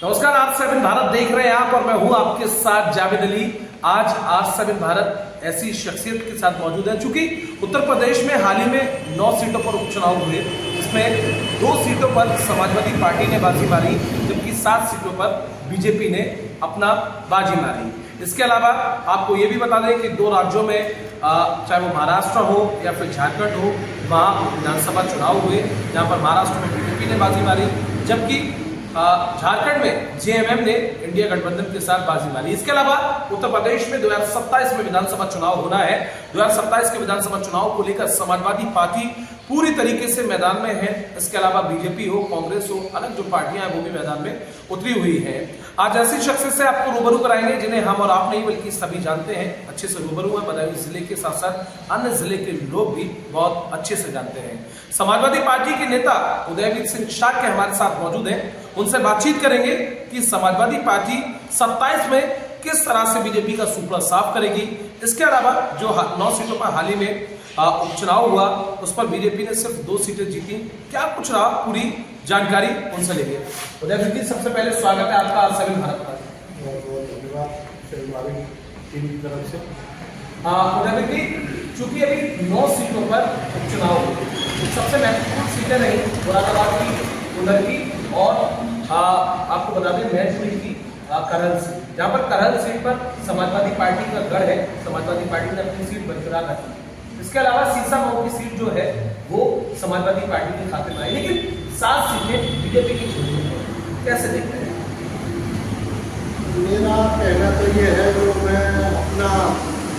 नमस्कार, आज 7 भारत देख रहे हैं आप और मैं हूं आपके साथ जावेद अली। आज 7 भारत ऐसी शख्सियत के साथ मौजूद है। चूंकि उत्तर प्रदेश में हाल ही में 9 सीटों पर उपचुनाव हुए, जिसमें 2 सीटों पर समाजवादी पार्टी ने बाजी मारी, जबकि 7 सीटों पर बीजेपी ने अपना बाजी मारी। इसके अलावा आपको ये भी बता दें कि 2 राज्यों में चाहे वो महाराष्ट्र हो या फिर झारखंड हो, वहाँ विधानसभा चुनाव हुए, जहाँ पर महाराष्ट्र में बीजेपी ने बाजी मारी, जबकि झारखंड में जेएमएम ने इंडिया गठबंधन के साथ बाजी मारी। इसके अलावा उत्तर प्रदेश में 2027 में विधानसभा चुनाव होना है। 2027 के विधानसभा चुनाव को लेकर समाजवादी पार्टी पूरी तरीके से मैदान में है। इसके अलावा बीजेपी हो, कांग्रेस हो, अलग जो पार्टियां हैं वो भी मैदान में उतरी हुई हैं। आज ऐसी शख्सियत से आपको रूबरू कराएंगे जिन्हें हम और आप नहीं बल्कि सभी जानते हैं, अच्छे से रूबरू है। बदायूं जिले के साथ साथ अन्य जिले के लोग भी बहुत अच्छे से जानते हैं। समाजवादी पार्टी के नेता उदयवीर सिंह शाक्य हमारे साथ मौजूद हैं। उनसे बातचीत करेंगे कि समाजवादी पार्टी 27 में किस तरह से बीजेपी का सुपड़ा साफ करेगी। इसके अलावा जो 9 सीटों पर हाल ही में उपचुनाव हुआ, उस पर बीजेपी ने सिर्फ 2 सीटें जीती, क्या कुछ रहा, पूरी जानकारी उनसे लेंगे। उदयवीर जी, सबसे पहले स्वागत है आपका आज 7 भारत पर। बहुत बहुत धन्यवाद हमारी टीम की तरफ से। उदयवीर जी, चूंकि अभी 9 सीटों पर उपचुनाव हुए, सबसे महत्वपूर्ण सीटें रही मुरादाबाद की, उधर की और आपको बता दें मैनपुरी की करहल सीट, जहाँ पर करहल सीट पर समाजवादी पार्टी का गढ़ है। समाजवादी पार्टी ने अपनी सीट बरकरार रखी। इसके अलावा सीसामऊ की सीट जो है वो समाजवादी पार्टी के खाते में आई, लेकिन 7 सीटें बीजेपी की छोड़ी हैं। कैसे देखते हैं? मेरा कहना तो ये है, जो मैं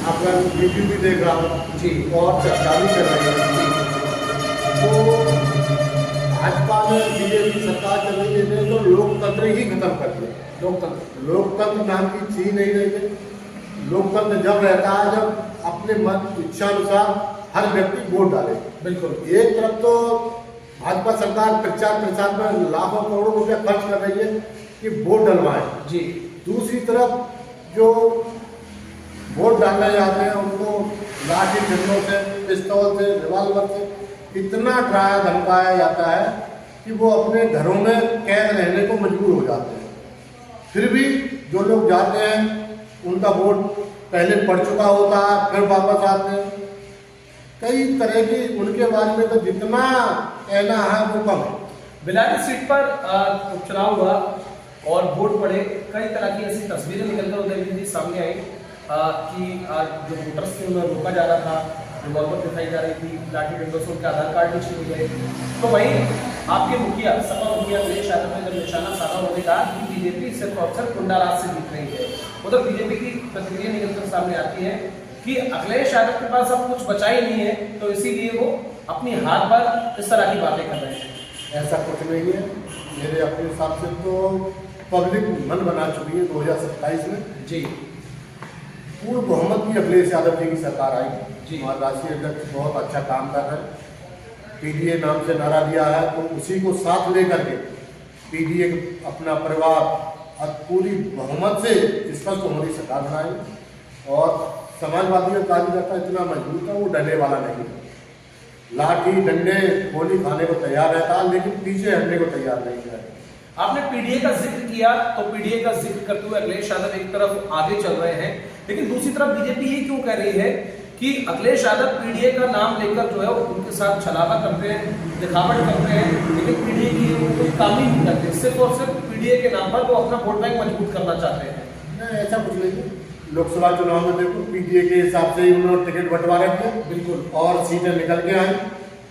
अपना वीडियो भी देख रहा हूँ जी और चर्चा भी कर रही है, तो भाजपा में बीजेपी सरकार चल रही है तो लोकतंत्र ही खत्म कर दिया। लोकतंत्र नाम की चीज नहीं रही है। लोकतंत्र जब रहता है जब अपने मन इच्छा अनुसार हर व्यक्ति वोट डाले। बिल्कुल। एक तरफ तो भाजपा सरकार प्रचार प्रसार में लाखों करोड़ों रुपया खर्च कर रही है कि वोट डलवाएं जी। दूसरी तरफ जो वोट डालने जाते हैं उनको लाठी डंडों से, पिस्तौल से, रिवाल्वर से इतना डराया धमकाया जाता है कि वो अपने घरों में कैद रहने को मजबूर हो जाते हैं। फिर भी जो लोग जाते हैं उनका वोट पहले पड़ चुका होता है, फिर वापस आते हैं। कई तरह की उनके बारे में तो जितना कहना है वो कम है। बिलारी सीट पर उपचुनाव हुआ और वोट पड़े, कई तरह की ऐसी तस्वीरें निकलकर उदयवीर जी सामने आई कि जो वोटर्स थे उन्हें रोका जा रहा था, रिवॉल्वर दिखाई जा रही थी, लाठी डंडों से उनके आधार कार्ड भी छीने गए। तो वहीं आपके मुखिया सपा मुखिया अखिलेश यादव ने जब निशाना साधा, उन्होंने कहा कि बीजेपी सिर्फ और सिर्फ गुंडाराज से जीत रही है। उधर बीजेपी की प्रतिक्रिया निकलकर सामने आती है कि अखिलेश यादव के पास अब कुछ बचा ही नहीं है, तो इसीलिए वो अपनी हाथ पर इस तरह की बातें कर रहे हैं। ऐसा कुछ नहीं है। मेरे अपने हिसाब से तो पब्लिक मन बना चुकी है 2027 में जी। पूर्ण बहुमत की अखिलेश यादव जी की सरकार आई जी। और राष्ट्रीय अध्यक्ष बहुत अच्छा काम कर रहे हैं। पीडीए नाम से नारा दिया है तो उसी को साथ लेकर के पीडीए अपना परिवार और पूरी बहुमत से स्पष्ट हमारी सरकार बनाई। और समाजवादी का कार्यकर्ता इतना मजबूत है, वो डरने वाला नहीं है। लाठी डंडे गोली खाने को तैयार रहता है, लेकिन पीछे हटने को तैयार नहीं है। आपने पीडीए का जिक्र किया, तो पीडीए का जिक्र करते हुए अखिलेश यादव एक तरफ आगे चल रहे हैं, लेकिन दूसरी तरफ बीजेपी ये क्यों कह रही है कि अखिलेश यादव पीडीए का नाम लेकर जो है वो उनके साथ छलावा करते हैं, दिखावट करते हैं, लेकिन पीडीए की वो कोई काम ही नहीं करते, सिर्फ और सिर्फ पीडीए के नाम पर वो अपना वोट बैंक मजबूत करना चाहते हैं। नहीं, ऐसा कुछ नहीं है। लोकसभा चुनाव में देखो पीडीए के हिसाब से ही उन्होंने टिकट बंटवारे किए, बिल्कुल, और सीटें निकल के आई।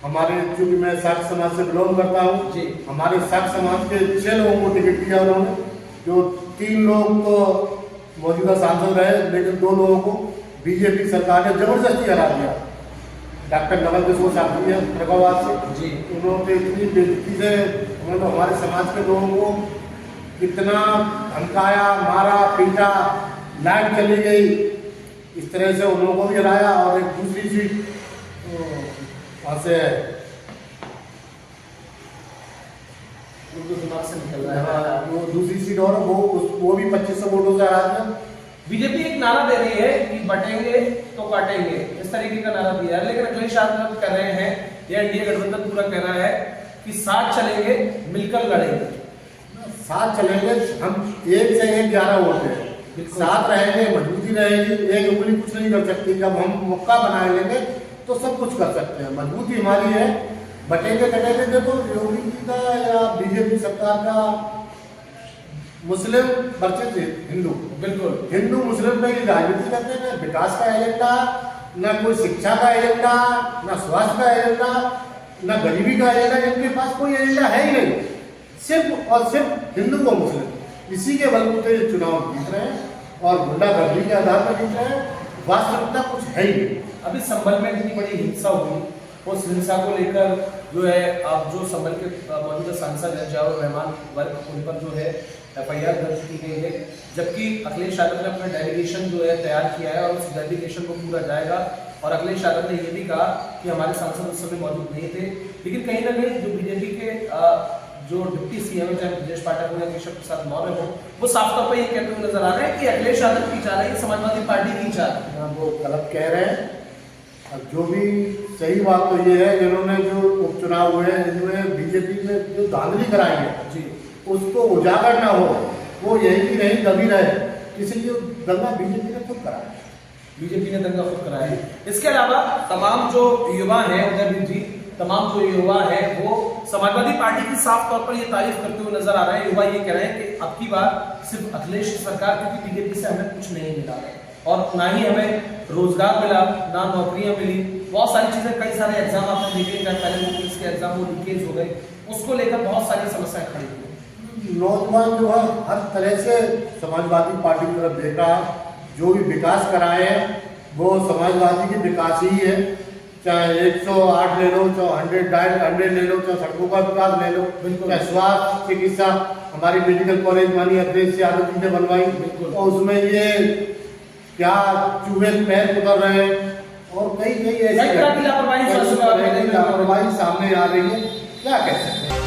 हमारे चूंकि मैं साक्ष समाज से बिलोंग करता हूँ जी, हमारे साक्ष समाज के 6 लोगों को टिकट दिया उन्होंने, जो 3 लोग तो मौजूदा सांसद रहे, लेकिन 2 लोगों को बीजेपी सरकार ने जबरदस्ती हरा दिया। डॉक्टर नवल किशोर साहब है प्रभावाद से जी, उन्होंने इतनी बेइज्जती से उन्होंने हमारे समाज के लोगों को कितना धमकाया, मारा, पीटा, लाइट चली गई, इस तरह से उन लोगों को भी हराया। और एक दूसरी सीट वहाँ से दिमाग से निकल रहा है, वो दूसरी सीट और वो भी 2500 वोटों से हरा दिया। बीजेपी एक नारा दे रही है कि बटेंगे तो काटेंगे, इस तरीके का नारा दिया है, लेकिन अखिलेश यादव कह रहे हैं, या इंडिया गठबंधन पूरा कह रहा है कि साथ चलेंगे, मिलकर लड़ेंगे। साथ चलेंगे, हम 1 से 11 वोट हैं, साथ रहेंगे, मजबूती रहेगी, एक उंगली कुछ नहीं कर सकती। जब हम मौका बना लेंगे तो सब कुछ कर सकते हैं। मजबूती हमारी है। बटेंगे कटेंगे, देखो योगी जी का या बीजेपी सरकार का मुस्लिम वर्सेस हिंदू, बिल्कुल हिंदू मुस्लिम में ही राजनीति करते हैं। विकास का एजेंडा, न कोई शिक्षा का एजेंडा, न स्वास्थ्य का एजेंडा, न गरीबी का एजेंडा, इनके पास कोई एजेंडा है ही नहीं। सिर्फ और सिर्फ हिंदू को मुस्लिम, इसी के बलबूते ये चुनाव जीत रहे हैं और गुंडागर्दी के आधार पर जीत रहे हैं। वास्तविकता कुछ है ही नहीं। अभी संभल में इतनी बड़ी हिंसा हुई, उस हिंसा को लेकर जो है अब जो संभल के मौजूदा सांसद हैं जियाउर रहमान वर्ग, उन पर जो है FIR दर्ज की गई है, जबकि अखिलेश यादव ने अपना डेलीगेशन जो है तैयार किया है और उस डेलीगेशन को पूरा जाएगा। और अखिलेश यादव ने ये भी कहा कि हमारे सांसद उस समय मौजूद नहीं थे, लेकिन कहीं ना कहीं जो बीजेपी के जो डिप्टी CM है, चाहे ब्रजेश पाठक हो या केशव प्रसाद मौर्य हो, वो साफ तौर पर ये कहते हुए नजर आ रहे हैं कि अखिलेश यादव की चाल है, समाजवादी पार्टी की चाल है। वो गलत कह रहे हैं। और जो भी सही बात तो ये है, इन्होंने जो उपचुनाव हुए हैं, इन्होंने बीजेपी में जो धांधली कराई है जी, उसको उजागर ना हो, वो यही की नहीं दबी रहे, इसलिए दंगा बीजेपी ने खुद कराया। बीजेपी ने दंगा खुद कराया है। इसके अलावा तमाम जो युवा हैं उदयवीर जी, तमाम जो युवा हैं वो समाजवादी पार्टी की साफ तौर पर ये तारीफ करते हुए नजर आ रहे हैं। युवा ये कह रहे हैं कि अब की बार सिर्फ अखिलेश सरकार, क्योंकि बीजेपी से हमें कुछ नहीं मिला और ना ही हमें रोजगार मिला, ना नौकरियां मिली, बहुत सारी चीजें, कई सारे एग्जाम आपने देखे, पहले पुलिस के एग्जाम वो लीकेज हो गए, उसको लेकर बहुत सारी समस्याएं खड़ी हुई। नौजवान जो है हर तरह से समाजवादी पार्टी की तरफ देख रहा है। जो भी विकास कराए हैं वो समाजवादी की विकास ही है। चाहे 108 ले लो, चाहे 100 ले लो, चाहे सड़कों का विकास ले लो, चाहे स्वास्थ्य चिकित्सा, हमारी मेडिकल कॉलेज मानी अखिलेश यादव जी ने बनवाई, और उसमें ये क्या चूहे पैर उतर रहे हैं और कई ऐसी लापरवाही सामने आ रही है। क्या कह सकते हैं।